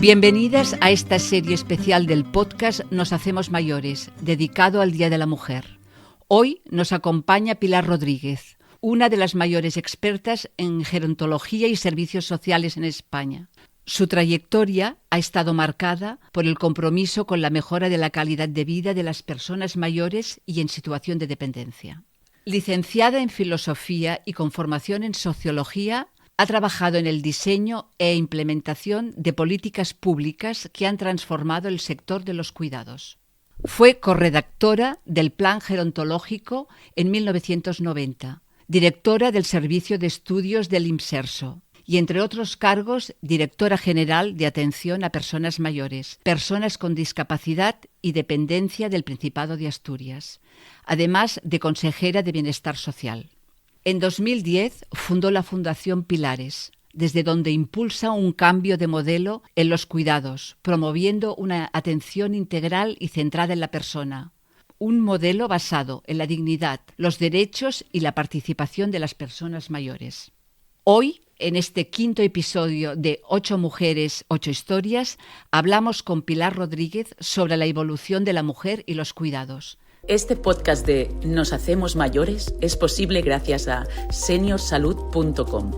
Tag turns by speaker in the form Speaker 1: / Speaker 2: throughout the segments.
Speaker 1: Bienvenidas a esta serie especial del podcast Nos Hacemos Mayores, dedicado al Día de la Mujer. Hoy nos acompaña Pilar Rodríguez, una de las mayores expertas en gerontología y servicios sociales en España. Su trayectoria ha estado marcada por el compromiso con la mejora de la calidad de vida de las personas mayores y en situación de dependencia. Licenciada en Filosofía y con formación en Sociología, ha trabajado en el diseño e implementación de políticas públicas que han transformado el sector de los cuidados. Fue corredactora del Plan Gerontológico en 1990, directora del Servicio de Estudios del IMSERSO y, entre otros cargos, directora general de Atención a Personas Mayores, Personas con Discapacidad y Dependencia del Principado de Asturias, además de consejera de Bienestar Social. En 2010 fundó la Fundación Pilares, desde donde impulsa un cambio de modelo en los cuidados, promoviendo una atención integral y centrada en la persona. Un modelo basado en la dignidad, los derechos y la participación de las personas mayores. Hoy, en este quinto episodio de 8 mujeres, 8 historias, hablamos con Pilar Rodríguez sobre la evolución de la mujer y los cuidados.
Speaker 2: Este podcast de Nos Hacemos Mayores es posible gracias a seniorsalud.com,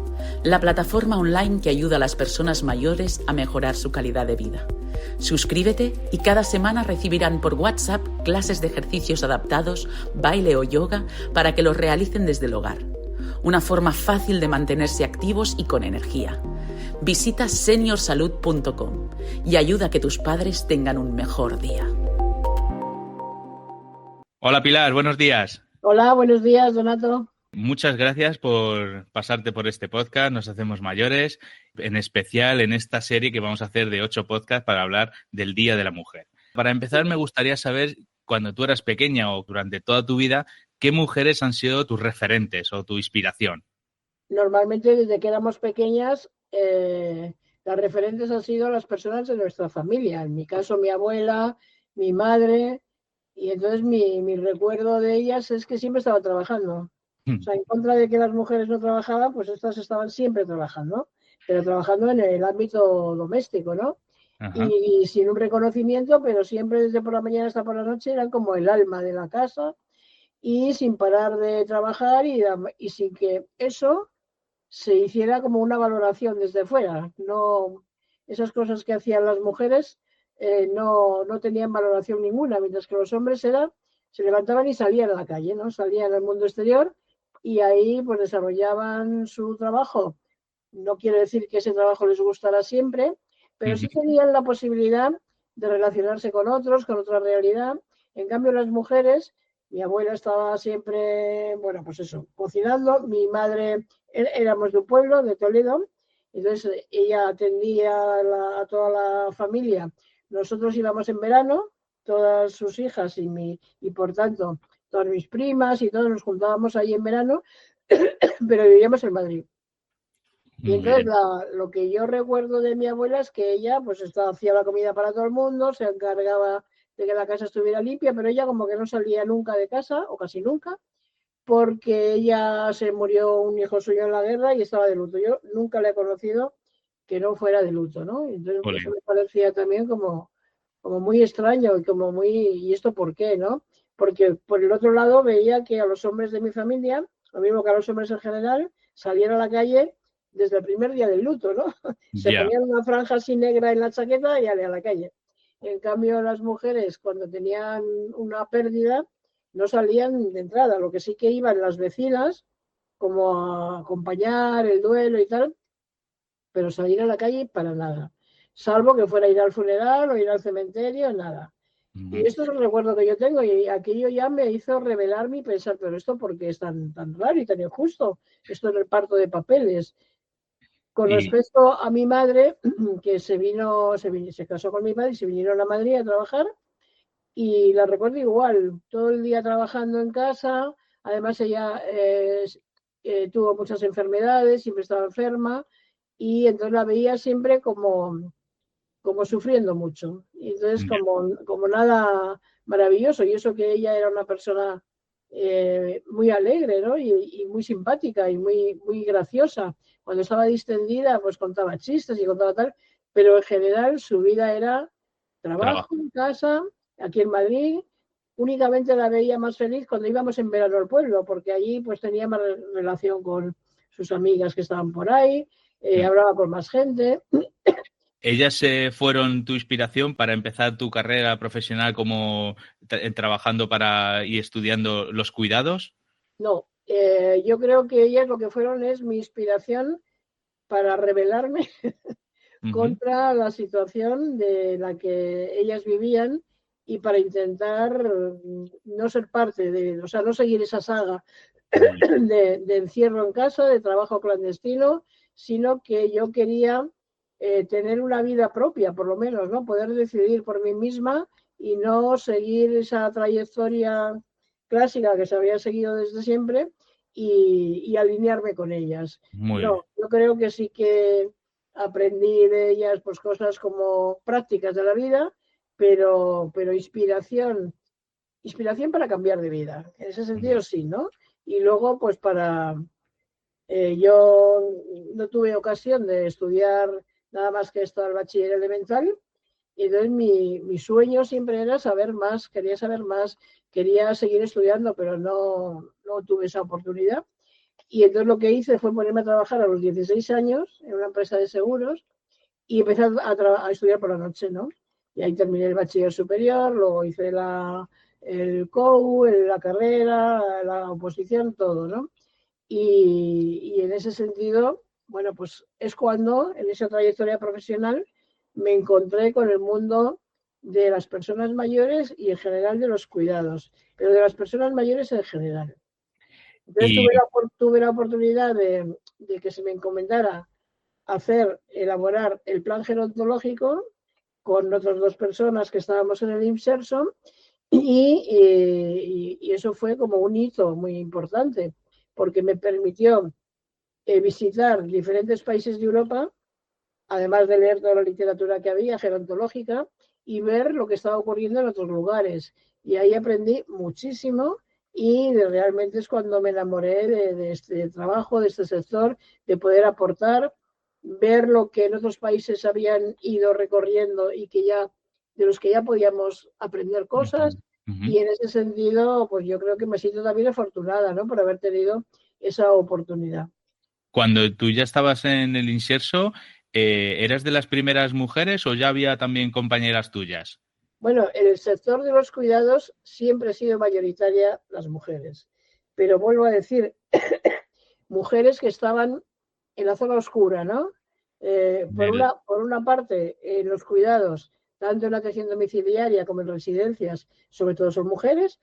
Speaker 2: la plataforma online que ayuda a las personas mayores a mejorar su calidad de vida. Suscríbete y cada semana recibirán por WhatsApp clases de ejercicios adaptados, baile o yoga para que los realicen desde el hogar. Una forma fácil de mantenerse activos y con energía. Visita seniorsalud.com y ayuda a que tus padres tengan un mejor día.
Speaker 3: Hola Pilar, buenos días.
Speaker 4: Hola, buenos días, Donato.
Speaker 3: Muchas gracias por pasarte por este podcast, Nos Hacemos Mayores, en especial en esta serie que vamos a hacer de 8 podcasts para hablar del Día de la Mujer. Para empezar, me gustaría saber, cuando tú eras pequeña o durante toda tu vida, ¿qué mujeres han sido tus referentes o tu inspiración?
Speaker 4: Normalmente, desde que éramos pequeñas, las referentes han sido las personas de nuestra familia. En mi caso, mi abuela, mi madre. Y entonces mi recuerdo de ellas es que siempre estaba trabajando. O sea, en contra de que las mujeres no trabajaban, pues estas estaban siempre trabajando, pero trabajando en el ámbito doméstico, ¿no? Y sin un reconocimiento, pero siempre desde por la mañana hasta por la noche eran como el alma de la casa y sin parar de trabajar y sin que eso se hiciera como una valoración desde fuera. No, esas cosas que hacían las mujeres no tenían valoración ninguna, mientras que los hombres se levantaban y salían a la calle, ¿no? Salían al mundo exterior y ahí pues desarrollaban su trabajo. No quiere decir que ese trabajo les gustara siempre, pero sí tenían la posibilidad de relacionarse con otros, con otra realidad. En cambio, las mujeres, mi abuela estaba siempre, bueno, pues eso, cocinando. Mi madre, éramos de un pueblo, de Toledo, entonces ella atendía a toda la familia. Nosotros íbamos en verano, todas sus hijas y por tanto todas mis primas y todos nos juntábamos ahí en verano, pero vivíamos en Madrid. Y entonces lo que yo recuerdo de mi abuela es que ella pues hacía la comida para todo el mundo, se encargaba de que la casa estuviera limpia, pero ella como que no salía nunca de casa, o casi nunca, porque ella se murió un hijo suyo en la guerra y estaba de luto. Yo nunca le he conocido que no fuera de luto, ¿no? Entonces eso me parecía también como muy extraño y como muy, ¿y esto por qué, no? Porque por el otro lado veía que a los hombres de mi familia, lo mismo que a los hombres en general, salían a la calle desde el primer día del luto, ¿no? Se ponían una franja así negra en la chaqueta y a la calle. En cambio, las mujeres, cuando tenían una pérdida, no salían de entrada. Lo que sí que iban las vecinas, como a acompañar el duelo y tal, pero salir a la calle para nada. Salvo que fuera a ir al funeral o ir al cementerio, nada. Y esto es el recuerdo que yo tengo, y aquello ya me hizo revelarme y pensar, pero esto ¿por qué es tan raro y tan injusto? Esto es el parto de papeles. Con respecto a mi madre, que se casó con mi padre y se vinieron a Madrid a trabajar, y la recuerdo igual, todo el día trabajando en casa. Además ella tuvo muchas enfermedades, siempre estaba enferma, y entonces la veía siempre como sufriendo mucho. Y entonces como nada maravilloso, y eso que ella era una persona muy alegre, ¿no? Y muy simpática y muy graciosa. Cuando estaba distendida, pues contaba chistes y contaba tal, pero en general su vida era trabajo en casa, aquí en Madrid. Únicamente la veía más feliz cuando íbamos en verano al pueblo, porque allí pues tenía más relación con sus amigas que estaban por ahí, hablaba con más gente.
Speaker 3: ¿Ellas fueron tu inspiración para empezar tu carrera profesional como trabajando y estudiando los cuidados?
Speaker 4: No, yo creo que ellas lo que fueron es mi inspiración para rebelarme contra la situación de la que ellas vivían y para intentar no ser parte o sea, no seguir esa saga de encierro en casa, de trabajo clandestino, sino que yo quería tener una vida propia, por lo menos, ¿no? Poder decidir por mí misma y no seguir esa trayectoria clásica que se había seguido desde siempre y alinearme con ellas.
Speaker 3: Muy bien.
Speaker 4: No, yo creo que sí que aprendí de ellas pues cosas como prácticas de la vida, pero inspiración para cambiar de vida. En ese sentido sí, ¿no? Y luego, pues yo no tuve ocasión de estudiar nada más que esto al bachiller elemental, y entonces mi sueño siempre era saber más, quería seguir estudiando, pero no tuve esa oportunidad. Y entonces lo que hice fue ponerme a trabajar a los 16 años en una empresa de seguros y empecé a estudiar por la noche, ¿no? Y ahí terminé el bachiller superior, luego hice el COU, la carrera, la oposición, todo, ¿no? Y en ese sentido, bueno, pues es cuando en esa trayectoria profesional me encontré con el mundo de las personas mayores y en general de los cuidados, pero de las personas mayores en general. Entonces
Speaker 3: Y
Speaker 4: tuve la oportunidad de que se me encomendara elaborar el plan gerontológico con otras dos personas que estábamos en el INSERSO y eso fue como un hito muy importante porque me permitió visitar diferentes países de Europa, además de leer toda la literatura que había gerontológica y ver lo que estaba ocurriendo en otros lugares. Y ahí aprendí muchísimo y realmente es cuando me enamoré de este trabajo, de este sector, de poder aportar, ver lo que en otros países habían ido recorriendo y de los que ya podíamos aprender cosas. Y en ese sentido, pues yo creo que me siento también afortunada, ¿no? Por haber tenido esa oportunidad.
Speaker 3: cuando tú ya estabas en el Inserso, ¿eras de las primeras mujeres o ya había también compañeras tuyas?
Speaker 4: Bueno, en el sector de los cuidados siempre ha sido mayoritaria las mujeres, pero vuelvo a decir, mujeres que estaban en la zona oscura, ¿no? Por una parte, en los cuidados, tanto en la atención domiciliaria como en residencias, sobre todo son mujeres.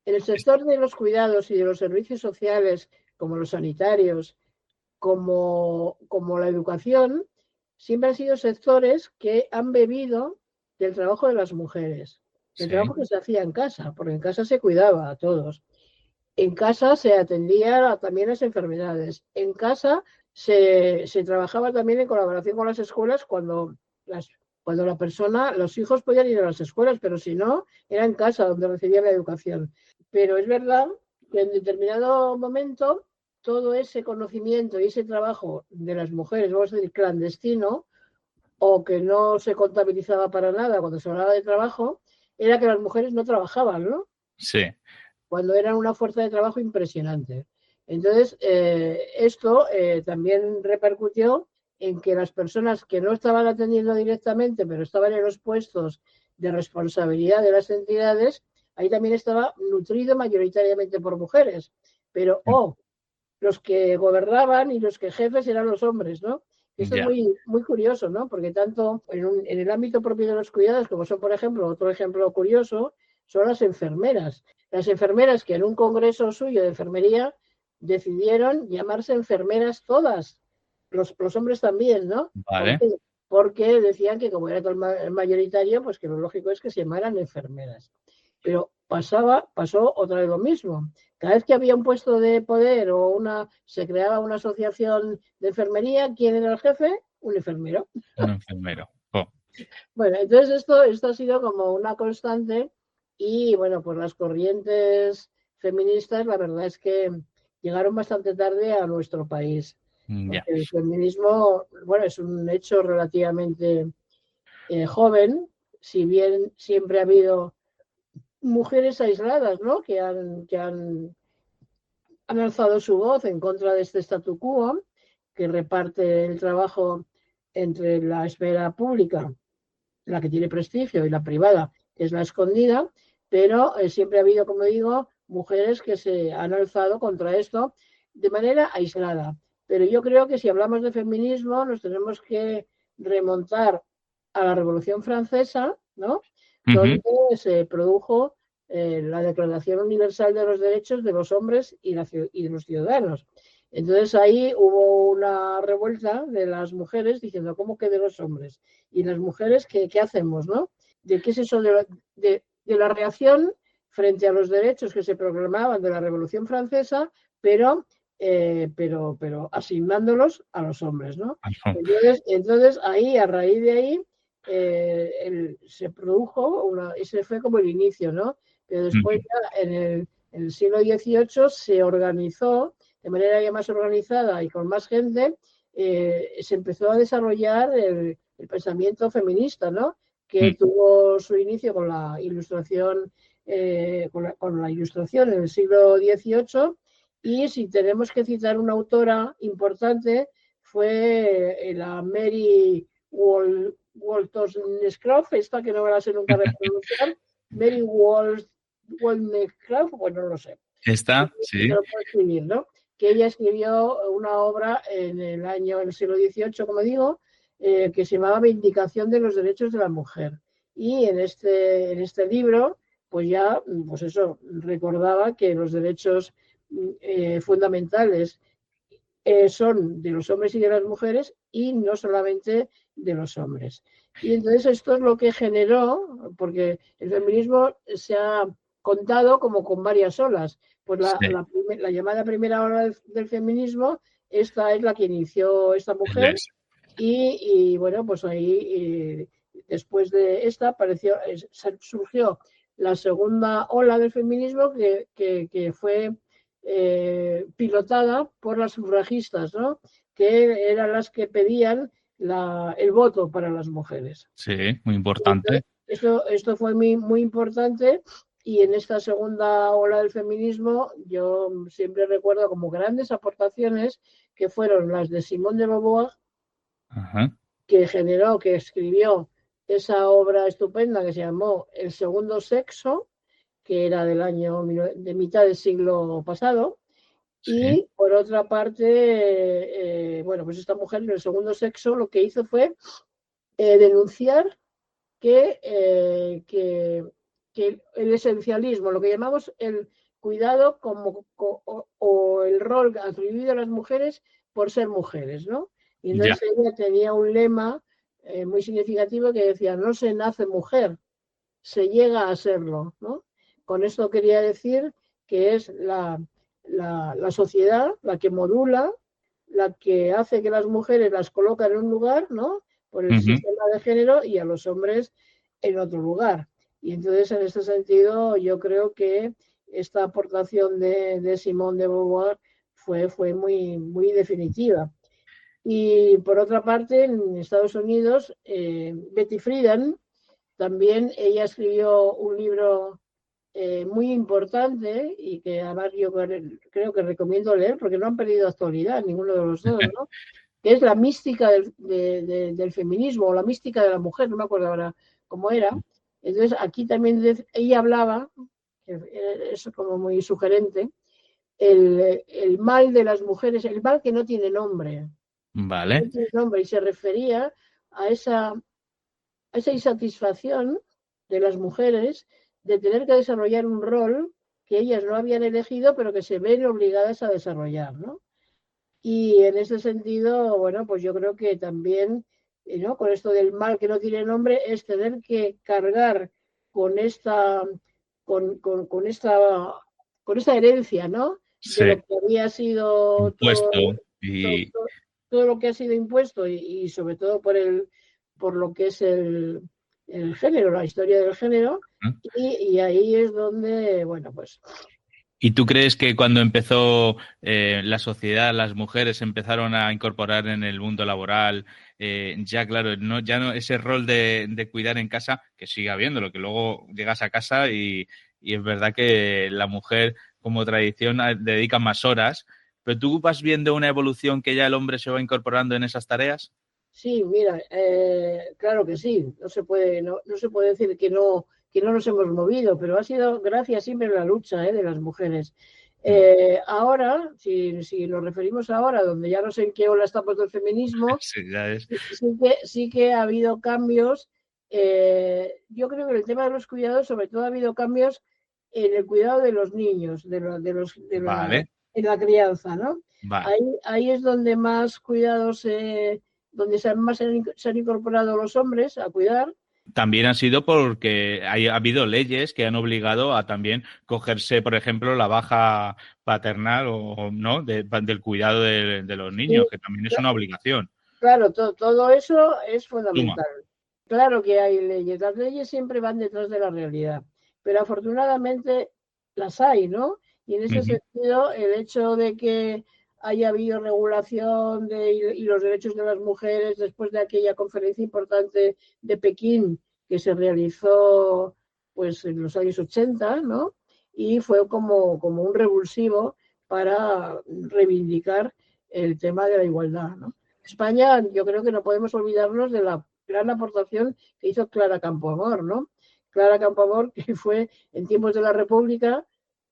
Speaker 4: En el sector de los cuidados y de los servicios sociales, como los sanitarios, como la educación, siempre han sido sectores que han bebido del trabajo de las mujeres, del
Speaker 3: Sí.
Speaker 4: trabajo que se hacía en casa, porque en casa se cuidaba a todos. En casa se atendía también las enfermedades. En casa se trabajaba también en colaboración con las escuelas cuando los hijos podían ir a las escuelas, pero si no, era en casa donde recibían la educación. Pero es verdad que en determinado momento todo ese conocimiento y ese trabajo de las mujeres, vamos a decir, clandestino, o que no se contabilizaba para nada cuando se hablaba de trabajo, era que las mujeres no trabajaban, ¿no?
Speaker 3: Sí.
Speaker 4: Cuando eran una fuerza de trabajo impresionante. Entonces, esto también repercutió en que las personas que no estaban atendiendo directamente, pero estaban en los puestos de responsabilidad de las entidades, ahí también estaba nutrido mayoritariamente por mujeres. Pero, los que gobernaban y los que jefes eran los hombres, ¿no? Esto es
Speaker 3: Ya.
Speaker 4: muy curioso, ¿no? Porque tanto en el ámbito propio de los cuidados, como son, por ejemplo, otro ejemplo curioso, son las enfermeras. Las enfermeras que en un congreso suyo de enfermería decidieron llamarse enfermeras todas, los hombres también, ¿no? ¿Por
Speaker 3: Vale.
Speaker 4: qué? Porque decían que como era todo el mayoritario, pues que lo lógico es que se llamaran enfermeras. Pero pasó otra vez lo mismo. Cada vez que había un puesto de poder se creaba una asociación de enfermería, ¿quién era el jefe? Un enfermero.
Speaker 3: Un enfermero. Oh.
Speaker 4: Bueno, entonces esto ha sido como una constante y bueno, pues las corrientes feministas, la verdad es que llegaron bastante tarde a nuestro país.
Speaker 3: Ya.
Speaker 4: Porque el feminismo, bueno, es un hecho relativamente joven, si bien siempre ha habido mujeres aisladas, ¿no? Han alzado su voz en contra de este statu quo, que reparte el trabajo entre la esfera pública, la que tiene prestigio, y la privada, que es la escondida, pero siempre ha habido, como digo, mujeres que se han alzado contra esto de manera aislada. Pero yo creo que si hablamos de feminismo nos tenemos que remontar a la Revolución Francesa, ¿no? Donde se produjo la Declaración Universal de los Derechos de los Hombres y de los ciudadanos. Entonces ahí hubo una revuelta de las mujeres diciendo, ¿cómo que de los hombres? Y las mujeres, ¿qué hacemos, no? ¿De qué es eso de la reacción frente a los derechos que se proclamaban de la Revolución Francesa, pero asignándolos a los hombres, ¿no? Entonces ahí, a raíz de ahí, se produjo, ese fue como el inicio, ¿no? Pero después ya en el siglo XVIII se organizó de manera ya más organizada y con más gente, se empezó a desarrollar el pensamiento feminista, ¿no? Que tuvo su inicio con la ilustración, con la ilustración en el siglo XVIII, y si tenemos que citar una autora importante fue la Mary Wollstonecraft, esta que no me la sé nunca pronunciar, Mary Wollstonecraft, pues no lo sé.
Speaker 3: ¿Esta? Sí.
Speaker 4: Lo puedo escribir, ¿no? Que ella escribió una obra en el siglo XVIII, como digo, que se llamaba Vindicación de los Derechos de la Mujer. Y en este libro, pues ya, pues eso, recordaba que los derechos fundamentales son de los hombres y de las mujeres y no solamente de los hombres. Y entonces esto es lo que generó, porque el feminismo se ha contado como con varias olas. Pues la llamada primera ola del feminismo, esta es la que inició esta mujer, y bueno, pues ahí después de esta surgió la segunda ola del feminismo que fue pilotada por las sufragistas, ¿no? Que eran las que pedían el voto para las mujeres.
Speaker 3: Sí, muy importante.
Speaker 4: Esto fue muy importante, y en esta segunda ola del feminismo yo siempre recuerdo como grandes aportaciones que fueron las de Simone de Beauvoir, que escribió esa obra estupenda que se llamó El Segundo Sexo, que era de mitad del siglo pasado. Sí. Y por otra parte, bueno, pues esta mujer en El Segundo Sexo lo que hizo fue denunciar que el esencialismo, lo que llamamos el cuidado o el rol atribuido a las mujeres por ser mujeres, ¿no? Y entonces ella tenía un lema muy significativo que decía: no se nace mujer, se llega a serlo, ¿no? Con esto quería decir que es la sociedad la que modula, la que hace que las mujeres las coloca en un lugar, ¿no? Por el sistema de género, y a los hombres en otro lugar. Y entonces, en este sentido, yo creo que esta aportación de Simone de Beauvoir fue muy definitiva. Y por otra parte, en Estados Unidos, Betty Friedan, también ella escribió un libro muy importante, y que además yo creo que recomiendo leer porque no han perdido actualidad ninguno de los dos, ¿no? Que es la mística del feminismo, o la mística de la mujer, no me acuerdo ahora cómo era. Entonces aquí también ella hablaba, que es como muy sugerente, el mal de las mujeres, el mal que no tiene nombre.
Speaker 3: Vale.
Speaker 4: No tiene nombre, y se refería a esa insatisfacción de las mujeres de tener que desarrollar un rol que ellas no habían elegido, pero que se ven obligadas a desarrollar, ¿no? Y en ese sentido, bueno, pues yo creo que también, ¿no?, con esto del mal que no tiene nombre, es tener que cargar con esta herencia, ¿no?
Speaker 3: Sí.
Speaker 4: De lo que había sido
Speaker 3: impuesto
Speaker 4: todo lo que ha sido impuesto, y sobre todo por lo que es el género, la historia del género, y ahí es donde, bueno, pues
Speaker 3: ¿Y tú crees que cuando empezó la sociedad, las mujeres empezaron a incorporar en el mundo laboral, ya claro, ya no ese rol de cuidar en casa, que sigue habiéndolo, que luego llegas a casa y es verdad que la mujer como tradición dedica más horas, pero tú vas viendo una evolución que ya el hombre se va incorporando en esas tareas?
Speaker 4: Sí, mira, claro que sí, no se puede decir que no nos hemos movido, pero ha sido gracias siempre a la lucha de las mujeres. Ahora, si nos referimos ahora, donde ya no sé en qué ola estamos del feminismo,
Speaker 3: Sí, ya es.
Speaker 4: sí que ha habido cambios. Yo creo que en el tema de los cuidados, sobre todo, ha habido cambios en el cuidado de los niños,
Speaker 3: Vale,
Speaker 4: en la crianza, ¿no?
Speaker 3: vale.
Speaker 4: Ahí es donde más cuidados, donde se han incorporado los hombres a cuidar.
Speaker 3: También ha sido porque ha habido leyes que han obligado a también cogerse, por ejemplo, la baja paternal o no del cuidado de los niños,
Speaker 4: Y,
Speaker 3: que también es una obligación.
Speaker 4: claro, todo eso es
Speaker 3: Suma.
Speaker 4: fundamental. Claro que hay leyes, las leyes siempre van detrás de la realidad, pero afortunadamente las hay, ¿no? Y en ese
Speaker 3: Ujú.
Speaker 4: sentido, el hecho de que haya habido regulación y los derechos de las mujeres después de aquella conferencia importante de Pekín que se realizó pues en los años 80, ¿no? Y fue como un revulsivo para reivindicar el tema de la igualdad, ¿no? España, yo creo que no podemos olvidarnos de la gran aportación que hizo Clara Campoamor, ¿no? Clara Campoamor, que fue en tiempos de la República,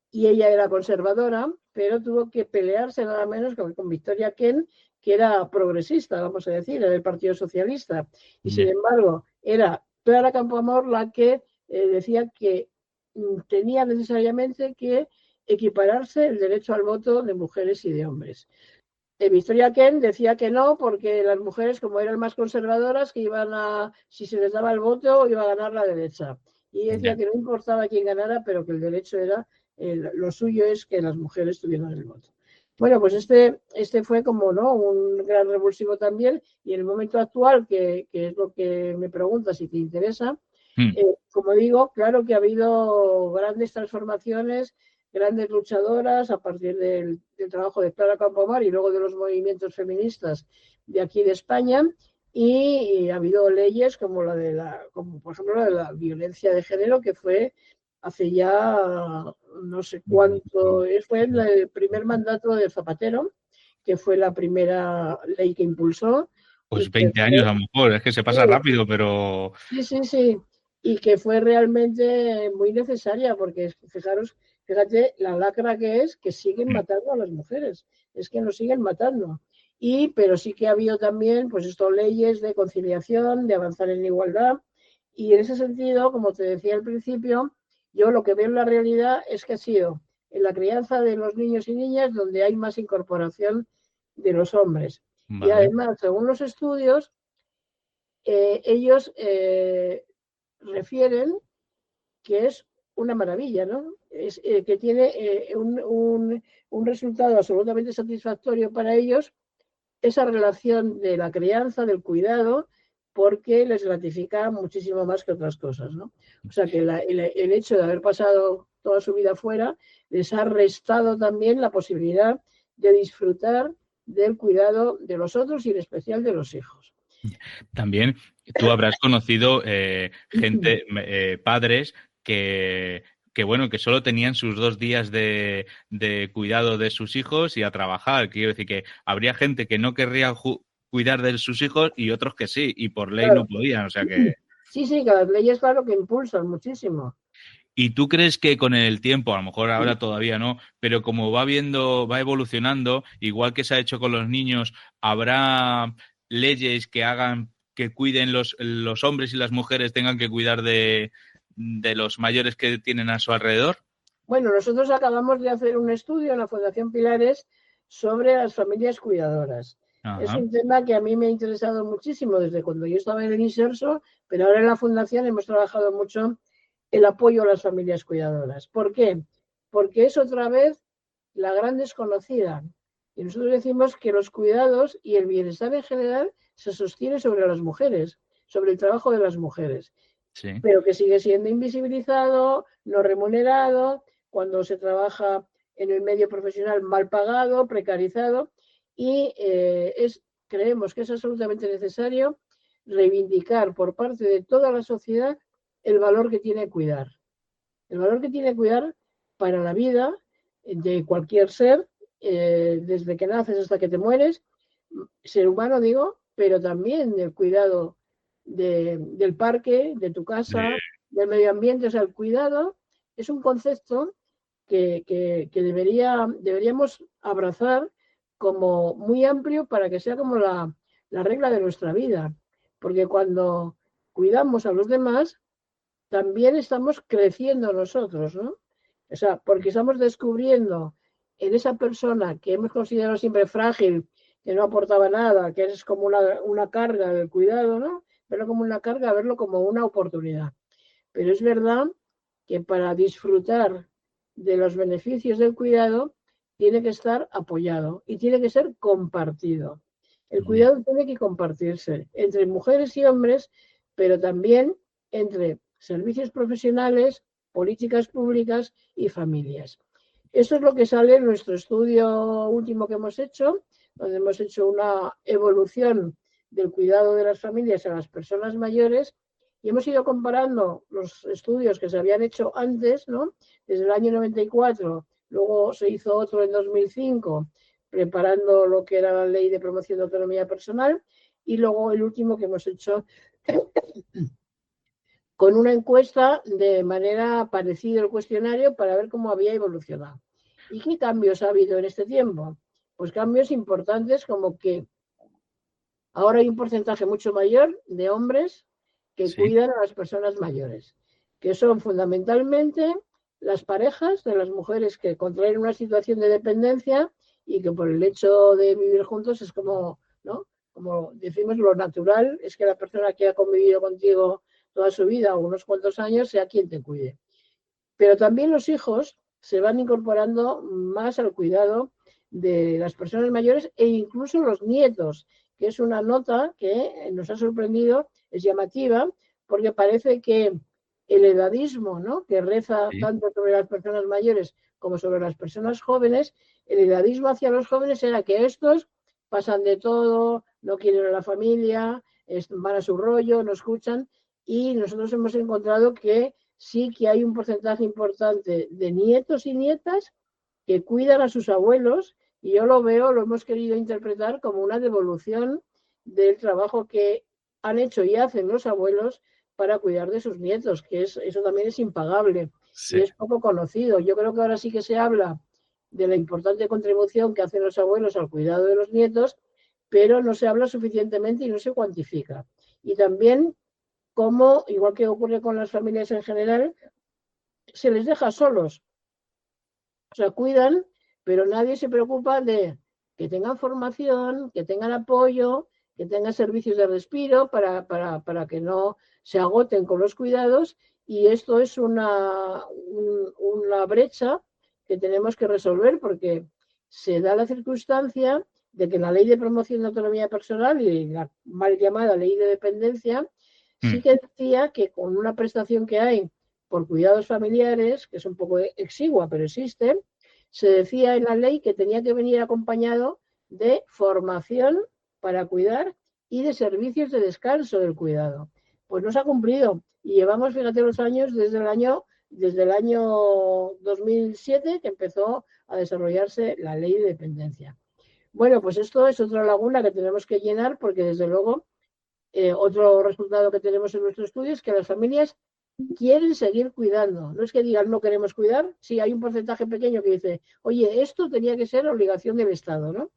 Speaker 4: y ella era conservadora, pero tuvo que pelearse nada menos con Victoria Kent, que era progresista, vamos a decir, era del Partido Socialista. Y sin
Speaker 3: Ya.
Speaker 4: embargo, era Clara Campoamor la que decía que tenía necesariamente que equipararse el derecho al voto de mujeres y de hombres. Victoria Kent decía que no, porque las mujeres, como eran más conservadoras, que si se les daba el voto, iba a ganar la derecha. Y decía
Speaker 3: Ya.
Speaker 4: que no importaba quién ganara, pero que el derecho era, lo suyo es que las mujeres tuvieran el voto. Bueno, pues este fue como no un gran revulsivo también, y en el momento actual, que es lo que me preguntas si te interesa,
Speaker 3: Mm.
Speaker 4: como digo, claro que ha habido grandes transformaciones, grandes luchadoras a partir del trabajo de Clara Campoamor y luego de los movimientos feministas de aquí de España. Y ha habido leyes como por ejemplo la de la violencia de género, que fue hace ya no sé cuánto, fue el primer mandato de Zapatero, que fue la primera ley que impulsó y
Speaker 3: Pues
Speaker 4: que
Speaker 3: 20 años a lo mejor, es que se pasa rápido, pero
Speaker 4: sí, sí, sí, y que fue realmente muy necesaria, porque fíjate la lacra que es que siguen matando a las mujeres, es que nos siguen matando. Pero sí que ha habido también, pues, estas leyes de conciliación, de avanzar en igualdad, y en ese sentido, como te decía al principio, yo lo que veo en la realidad es que ha sido en la crianza de los niños y niñas donde hay más incorporación de los hombres. Y
Speaker 3: vale.
Speaker 4: además, según los estudios, ellos refieren que es una maravilla, ¿no? Que tiene un resultado absolutamente satisfactorio para ellos esa relación de la crianza, del cuidado, porque les gratifica muchísimo más que otras cosas, ¿no? O sea que el hecho de haber pasado toda su vida fuera les ha restado también la posibilidad de disfrutar del cuidado de los otros y en especial de los hijos.
Speaker 3: También tú habrás conocido gente, padres que, bueno, que solo tenían sus 2 días de cuidado de sus hijos y a trabajar. Quiero decir que habría gente que no querría cuidar de sus hijos y otros que sí, y por ley no
Speaker 4: Claro.
Speaker 3: podían. O sea que.
Speaker 4: Sí, sí, que las leyes, claro, que impulsan muchísimo.
Speaker 3: ¿Y tú crees que con el tiempo, a lo mejor ahora todavía no, pero como va evolucionando, igual que se ha hecho con los niños, habrá leyes que hagan que cuiden los hombres y las mujeres tengan que cuidar de los mayores que tienen a su alrededor?
Speaker 4: Bueno, nosotros acabamos de hacer un estudio en la Fundación Pilares sobre las familias cuidadoras. Es
Speaker 3: Ajá.
Speaker 4: un tema que a mí me ha interesado muchísimo desde cuando yo estaba en el Inserso, pero ahora en la Fundación hemos trabajado mucho el apoyo a las familias cuidadoras. ¿Por qué? Porque es otra vez la gran desconocida. Y nosotros decimos que los cuidados y el bienestar en general se sostiene sobre las mujeres, sobre el trabajo de las mujeres,
Speaker 3: Sí.
Speaker 4: pero que sigue siendo invisibilizado, no remunerado, cuando se trabaja en el medio profesional mal pagado, precarizado, y creemos que es absolutamente necesario reivindicar por parte de toda la sociedad el valor que tiene cuidar. El valor que tiene cuidar para la vida de cualquier ser, desde que naces hasta que te mueres, ser humano digo, pero también el cuidado del parque, de tu casa, del medio ambiente. O sea, el cuidado es un concepto que deberíamos abrazar como muy amplio para que sea como la regla de nuestra vida. Porque cuando cuidamos a los demás, también estamos creciendo nosotros, ¿no? O sea, porque estamos descubriendo en esa persona que hemos considerado siempre frágil, que no aportaba nada, que es como una carga del cuidado, ¿no? Verlo como una carga, verlo como una oportunidad. Pero es verdad que para disfrutar de los beneficios del cuidado tiene que estar apoyado y tiene que ser compartido. El cuidado tiene que compartirse entre mujeres y hombres, pero también entre servicios profesionales, políticas públicas y familias. Eso es lo que sale en nuestro estudio último que hemos hecho, donde hemos hecho una evolución del cuidado de las familias a las personas mayores y hemos ido comparando los estudios que se habían hecho antes, ¿no? Desde el año 94, luego se hizo otro en 2005, preparando lo que era la Ley de Promoción de Autonomía Personal, y luego el último que hemos hecho con una encuesta de manera parecida al cuestionario para ver cómo había evolucionado. ¿Y qué cambios ha habido en este tiempo? Pues cambios importantes, como que ahora hay un porcentaje mucho mayor de hombres que cuidan a las personas mayores, que son fundamentalmente las parejas de las mujeres que contraen una situación de dependencia y que por el hecho de vivir juntos es como, ¿no? Como decimos, lo natural es que la persona que ha convivido contigo toda su vida o unos cuantos años sea quien te cuide. Pero también los hijos se van incorporando más al cuidado de las personas mayores e incluso los nietos, que es una nota que nos ha sorprendido, es llamativa, porque parece que el edadismo, ¿no?, que reza tanto sobre las personas mayores como sobre las personas jóvenes, el edadismo hacia los jóvenes era que estos pasan de todo, no quieren a la familia, van a su rollo, no escuchan, y nosotros hemos encontrado que sí que hay un porcentaje importante de nietos y nietas que cuidan a sus abuelos, y yo lo veo, lo hemos querido interpretar como una devolución del trabajo que han hecho y hacen los abuelos para cuidar de sus nietos, que eso también es impagable y es poco conocido. Yo creo que ahora sí que se habla de la importante contribución que hacen los abuelos al cuidado de los nietos, pero no se habla suficientemente y no se cuantifica. Y también cómo, igual que ocurre con las familias en general, se les deja solos. O sea, cuidan, pero nadie se preocupa de que tengan formación, que tengan apoyo, que tengan servicios de respiro para que no se agoten con los cuidados. Y esto es una brecha que tenemos que resolver, porque se da la circunstancia de que la Ley de Promoción de Autonomía Personal y la mal llamada Ley de Dependencia sí que decía que con una prestación que hay por cuidados familiares, que es un poco exigua, pero existe, se decía en la ley que tenía que venir acompañado de formación para cuidar y de servicios de descanso del cuidado. Pues no se ha cumplido y llevamos, fíjate, los años desde el año 2007 que empezó a desarrollarse la ley de dependencia. Bueno, pues esto es otra laguna que tenemos que llenar, porque desde luego otro resultado que tenemos en nuestro estudio es que las familias quieren seguir cuidando. No es que digan no queremos cuidar, sí hay un porcentaje pequeño que dice, oye, esto tenía que ser obligación del Estado, ¿no?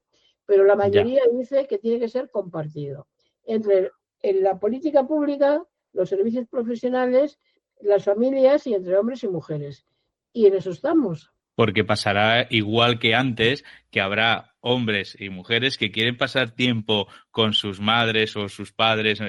Speaker 4: Pero la mayoría dice que tiene que ser compartido entre la política pública, los servicios profesionales, las familias y entre hombres y mujeres. Y en eso estamos.
Speaker 3: Porque pasará igual que antes, que habrá hombres y mujeres que quieren pasar tiempo con sus madres o sus padres,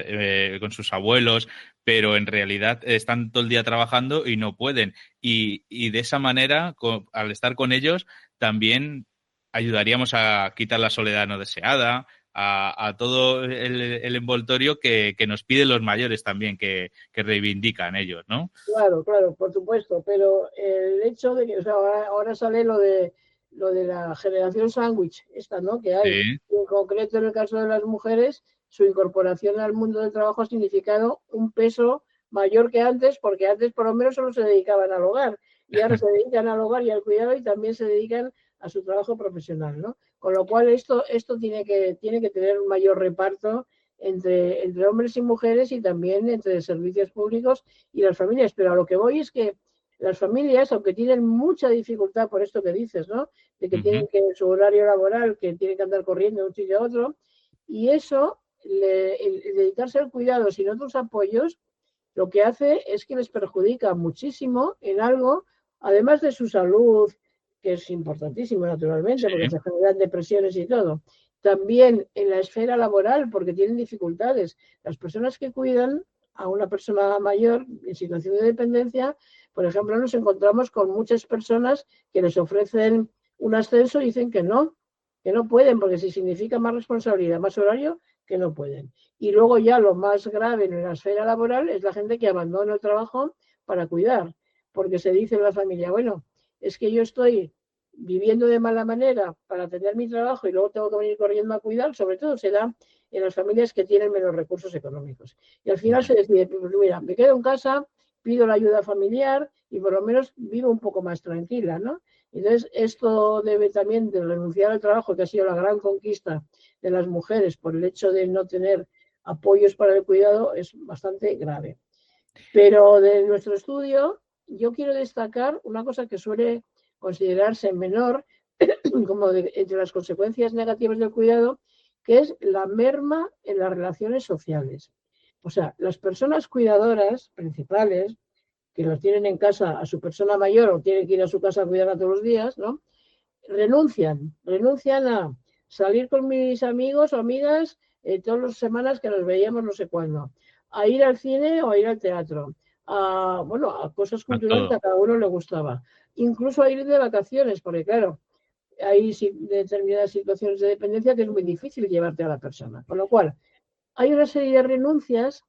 Speaker 3: con sus abuelos, pero en realidad están todo el día trabajando y no pueden. Y de esa manera, al estar con ellos, también ayudaríamos a quitar la soledad no deseada, a todo el envoltorio que nos piden los mayores también, que reivindican ellos, ¿no?
Speaker 4: Claro, claro, por supuesto, pero el hecho de que, o sea, ahora sale lo de la generación sándwich, esta, ¿no? Que hay.
Speaker 3: Sí.
Speaker 4: Y en concreto, en el caso de las mujeres, su incorporación al mundo del trabajo ha significado un peso mayor que antes, porque antes por lo menos solo se dedicaban al hogar, y ahora se dedican al hogar y al cuidado y también se dedican a su trabajo profesional, ¿no? Con lo cual esto tiene que tener un mayor reparto entre hombres y mujeres y también entre servicios públicos y las familias. Pero a lo que voy es que las familias, aunque tienen mucha dificultad por esto que dices, ¿no? De que tienen que su horario laboral, que tienen que andar corriendo de un sitio a otro, y eso, el dedicarse al cuidado sin otros apoyos, lo que hace es que les perjudica muchísimo en algo, además de su salud, que es importantísimo naturalmente, porque se generan depresiones y todo. También en la esfera laboral, porque tienen dificultades. Las personas que cuidan a una persona mayor en situación de dependencia, por ejemplo, nos encontramos con muchas personas que les ofrecen un ascenso y dicen que no pueden, porque si significa más responsabilidad, más horario, que no pueden. Y luego ya lo más grave en la esfera laboral es la gente que abandona el trabajo para cuidar, porque se dice en la familia, bueno, es que yo estoy viviendo de mala manera para tener mi trabajo y luego tengo que venir corriendo a cuidar, sobre todo se da en las familias que tienen menos recursos económicos. Y al final se decide, pues mira, me quedo en casa, pido la ayuda familiar y por lo menos vivo un poco más tranquila, ¿no? Entonces, esto debe también de renunciar al trabajo, que ha sido la gran conquista de las mujeres por el hecho de no tener apoyos para el cuidado, es bastante grave. Pero de nuestro estudio, yo quiero destacar una cosa que suele considerarse menor, como entre las consecuencias negativas del cuidado, que es la merma en las relaciones sociales. O sea, las personas cuidadoras principales, que los tienen en casa a su persona mayor o tienen que ir a su casa a cuidarla todos los días, ¿no? Renuncian a salir con mis amigos o amigas todas las semanas que nos veíamos no sé cuándo, a ir al cine o a ir al teatro, a cosas culturales que a cada uno le gustaba, incluso a ir de vacaciones, porque claro, hay determinadas situaciones de dependencia que es muy difícil llevarte a la persona, con lo cual hay una serie de renuncias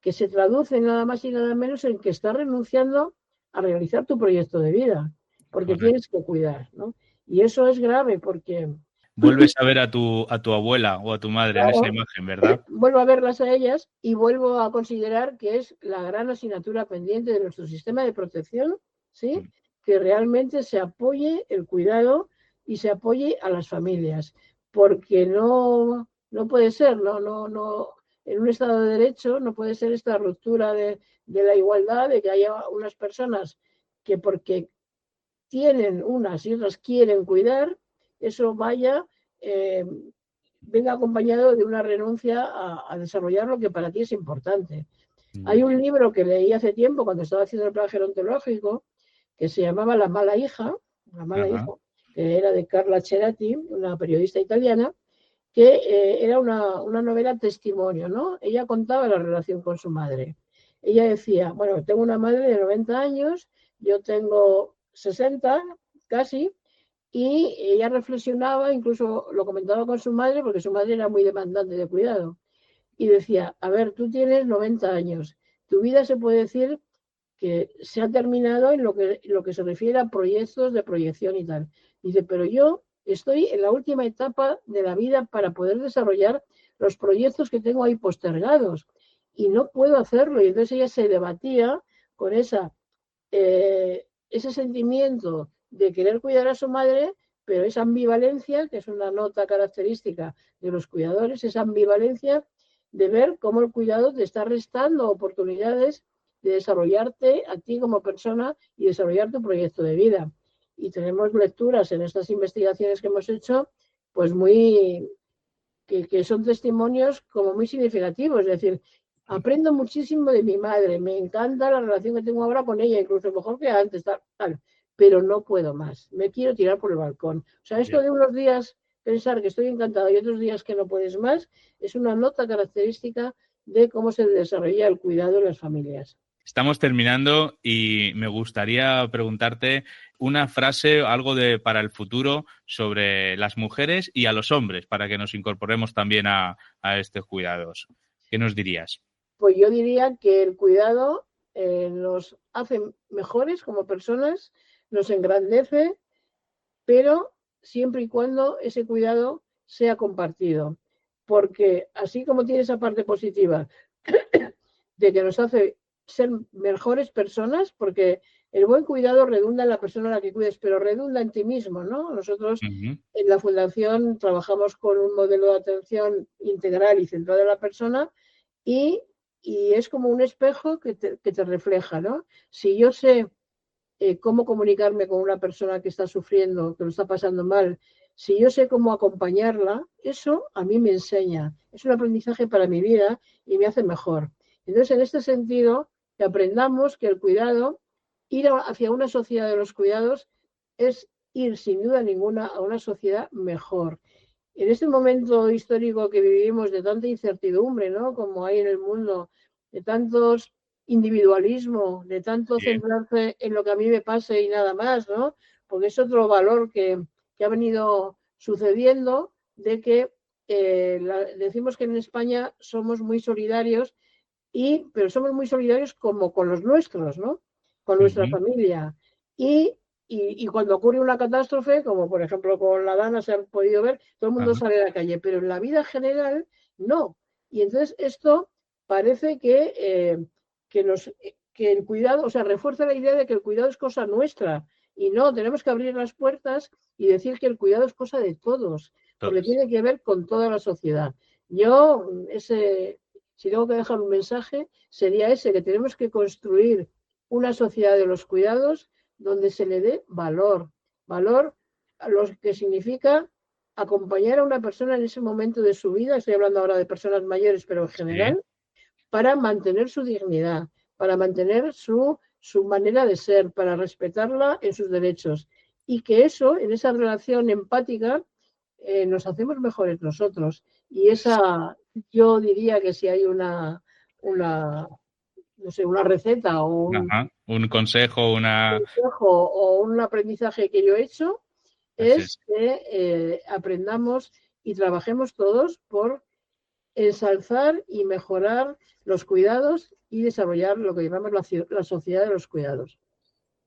Speaker 4: que se traducen nada más y nada menos en que estás renunciando a realizar tu proyecto de vida, porque tienes que cuidar, ¿no? Y eso es grave porque...
Speaker 3: Vuelves a ver a tu abuela o a tu madre en esa imagen, ¿verdad?
Speaker 4: Vuelvo a verlas a ellas y vuelvo a considerar que es la gran asignatura pendiente de nuestro sistema de protección, ¿sí? Que realmente se apoye el cuidado y se apoye a las familias, porque no puede ser, no, en un Estado de Derecho no puede ser esta ruptura de la igualdad, de que haya unas personas que porque tienen unas y otras quieren cuidar, eso venga acompañado de una renuncia a desarrollar lo que para ti es importante. Hay un libro que leí hace tiempo cuando estaba haciendo el plan gerontológico que se llamaba La mala hija, que era de Carla Cerati, una periodista italiana, que era una novela testimonio, ¿no? Ella contaba la relación con su madre. Ella decía, bueno, tengo una madre de 90 años, yo tengo 60 casi, y ella reflexionaba, incluso lo comentaba con su madre, porque su madre era muy demandante de cuidado, y decía, a ver, tú tienes 90 años, tu vida se puede decir que se ha terminado en lo que se refiere a proyectos de proyección y tal. Dice, pero yo estoy en la última etapa de la vida para poder desarrollar los proyectos que tengo ahí postergados y no puedo hacerlo. Y entonces ella se debatía con ese sentimiento de querer cuidar a su madre, pero esa ambivalencia, que es una nota característica de los cuidadores, esa ambivalencia de ver cómo el cuidado te está restando oportunidades de desarrollarte a ti como persona y desarrollar tu proyecto de vida. Y tenemos lecturas en estas investigaciones que hemos hecho, pues que son testimonios como muy significativos. Es decir, aprendo muchísimo de mi madre, me encanta la relación que tengo ahora con ella, incluso mejor que antes, tal, pero no puedo más, me quiero tirar por el balcón. O sea, esto de unos días pensar que estoy encantado y otros días que no puedes más, es una nota característica de cómo se desarrolla el cuidado en las familias.
Speaker 3: Estamos terminando y me gustaría preguntarte una frase, algo para el futuro sobre las mujeres y a los hombres, para que nos incorporemos también a estos cuidados. ¿Qué nos dirías?
Speaker 4: Pues yo diría que el cuidado nos hace mejores como personas, nos engrandece, pero siempre y cuando ese cuidado sea compartido. Porque así como tiene esa parte positiva de que nos hace ser mejores personas, porque el buen cuidado redunda en la persona a la que cuides, pero redunda en ti mismo, ¿no? Nosotros en la Fundación trabajamos con un modelo de atención integral y centrado en la persona y es como un espejo que te refleja, ¿no? Si yo sé cómo comunicarme con una persona que está sufriendo, que lo está pasando mal, si yo sé cómo acompañarla, eso a mí me enseña. Es un aprendizaje para mi vida y me hace mejor. Entonces, en este sentido, que aprendamos que el cuidado, ir hacia una sociedad de los cuidados, es ir sin duda ninguna a una sociedad mejor. En este momento histórico que vivimos de tanta incertidumbre, ¿no? Como hay en el mundo, de tantos individualismo, de tanto
Speaker 3: Sí.
Speaker 4: centrarse en lo que a mí me pase y nada más, ¿no? Porque es otro valor que ha venido sucediendo de que decimos que en España somos muy solidarios, pero somos muy solidarios como con los nuestros, ¿no? Con nuestra familia. Y cuando ocurre una catástrofe, como por ejemplo con la Dana se ha podido ver, todo el mundo sale a la calle, pero en la vida general no. Y entonces esto parece que el cuidado, o sea, refuerza la idea de que el cuidado es cosa nuestra. Y no, tenemos que abrir las puertas y decir que el cuidado es cosa de todos, porque tiene que ver con toda la sociedad. Si tengo que dejar un mensaje, sería ese, que tenemos que construir una sociedad de los cuidados donde se le dé valor a lo que significa acompañar a una persona en ese momento de su vida, estoy hablando ahora de personas mayores, pero en general, para mantener su dignidad, para mantener su manera de ser, para respetarla en sus derechos. Y que eso, en esa relación empática, nos hacemos mejores nosotros. Y yo diría que si hay una no sé, una receta o
Speaker 3: un consejo,
Speaker 4: o un aprendizaje que yo he hecho, es que aprendamos y trabajemos todos por ensalzar y mejorar los cuidados y desarrollar lo que llamamos la sociedad de los cuidados.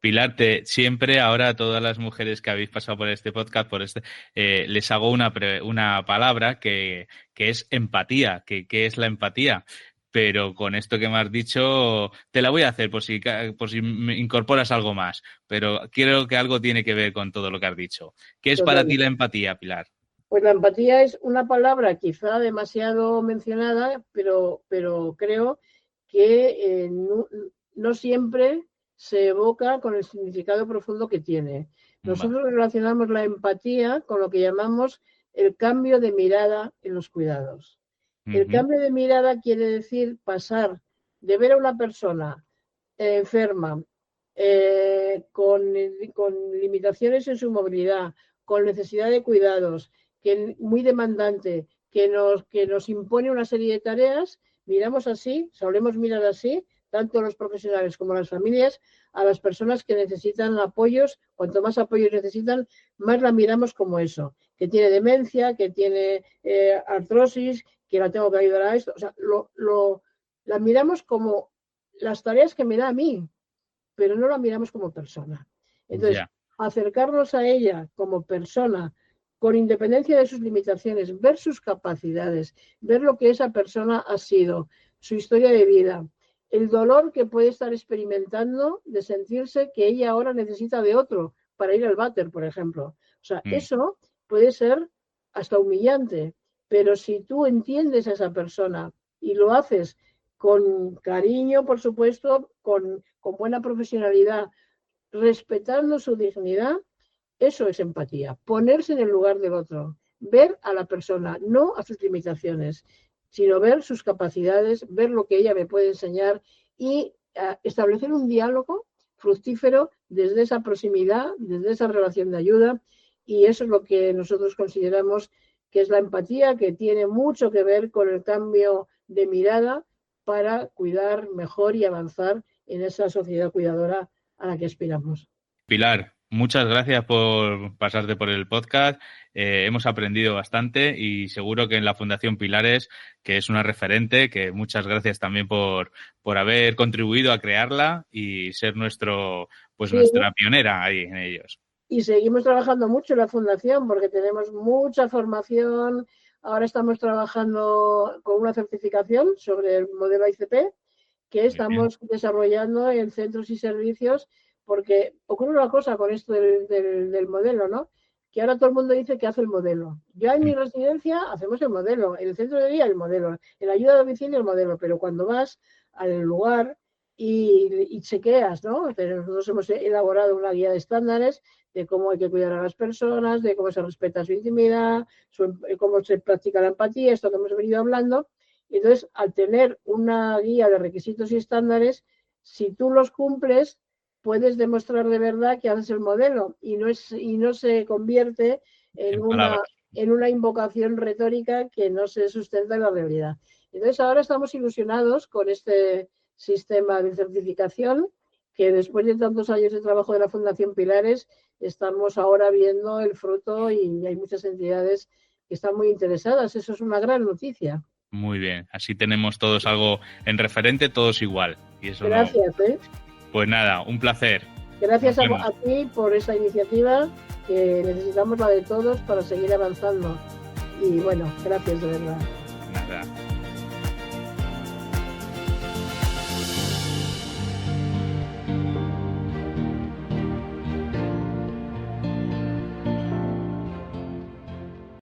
Speaker 3: Pilar, siempre ahora a todas las mujeres que habéis pasado por este podcast, les hago una palabra que es empatía. ¿Qué es la empatía? Pero con esto que me has dicho, te la voy a hacer por si me incorporas algo más. Pero creo que algo tiene que ver con todo lo que has dicho. ¿Qué es para ti la empatía, Pilar?
Speaker 4: Pues la empatía es una palabra quizá demasiado mencionada, pero creo que no siempre se evoca con el significado profundo que tiene. Nosotros relacionamos la empatía con lo que llamamos el cambio de mirada en los cuidados. El cambio de mirada quiere decir pasar de ver a una persona enferma, con limitaciones en su movilidad, con necesidad de cuidados, muy demandante, que nos impone una serie de tareas, miramos así, solemos mirar así, tanto los profesionales como las familias, a las personas que necesitan apoyos. Cuanto más apoyos necesitan, más la miramos como eso, que tiene demencia, que tiene artrosis, que la tengo que ayudar a esto. O sea, la miramos como las tareas que me da a mí, pero no la miramos como persona. Entonces, acercarnos a ella como persona, con independencia de sus limitaciones, ver sus capacidades, ver lo que esa persona ha sido, su historia de vida, el dolor que puede estar experimentando de sentirse que ella ahora necesita de otro para ir al váter, por ejemplo. O sea, eso puede ser hasta humillante, pero si tú entiendes a esa persona y lo haces con cariño, por supuesto, con buena profesionalidad, respetando su dignidad, eso es empatía. Ponerse en el lugar del otro, ver a la persona, no a sus limitaciones, sino ver sus capacidades, ver lo que ella me puede enseñar y establecer un diálogo fructífero desde esa proximidad, desde esa relación de ayuda. Y eso es lo que nosotros consideramos que es la empatía, que tiene mucho que ver con el cambio de mirada para cuidar mejor y avanzar en esa sociedad cuidadora a la que aspiramos.
Speaker 3: Pilar, Muchas gracias por pasarte por el podcast. Hemos aprendido bastante y seguro que en la Fundación Pilares, que es una referente, que muchas gracias también por haber contribuido a crearla y ser nuestra pionera ahí en ellos.
Speaker 4: Y seguimos trabajando mucho en la Fundación porque tenemos mucha formación. Ahora estamos trabajando con una certificación sobre el modelo ICP que estamos desarrollando en centros y servicios, porque ocurre una cosa con esto del modelo, ¿no? Que ahora todo el mundo dice que hace el modelo. Yo en mi residencia hacemos el modelo, en el centro de día el modelo, en la ayuda a domicilio el modelo, pero cuando vas al lugar y chequeas, ¿no? Nosotros hemos elaborado una guía de estándares de cómo hay que cuidar a las personas, de cómo se respeta su intimidad, cómo se practica la empatía, esto que hemos venido hablando. Entonces, al tener una guía de requisitos y estándares, si tú los cumples, puedes demostrar de verdad que haces el modelo y no se convierte en una invocación retórica que no se sustenta en la realidad. Entonces, ahora estamos ilusionados con este sistema de certificación que después de tantos años de trabajo de la Fundación Pilares, estamos ahora viendo el fruto y hay muchas entidades que están muy interesadas. Eso es una gran noticia.
Speaker 3: Muy bien, así tenemos todos algo en referente, todos igual. Y eso
Speaker 4: gracias.
Speaker 3: Pues nada, un placer.
Speaker 4: Gracias a ti por esta iniciativa, que necesitamos la de todos para seguir avanzando. Y bueno, gracias de verdad.
Speaker 3: Nada.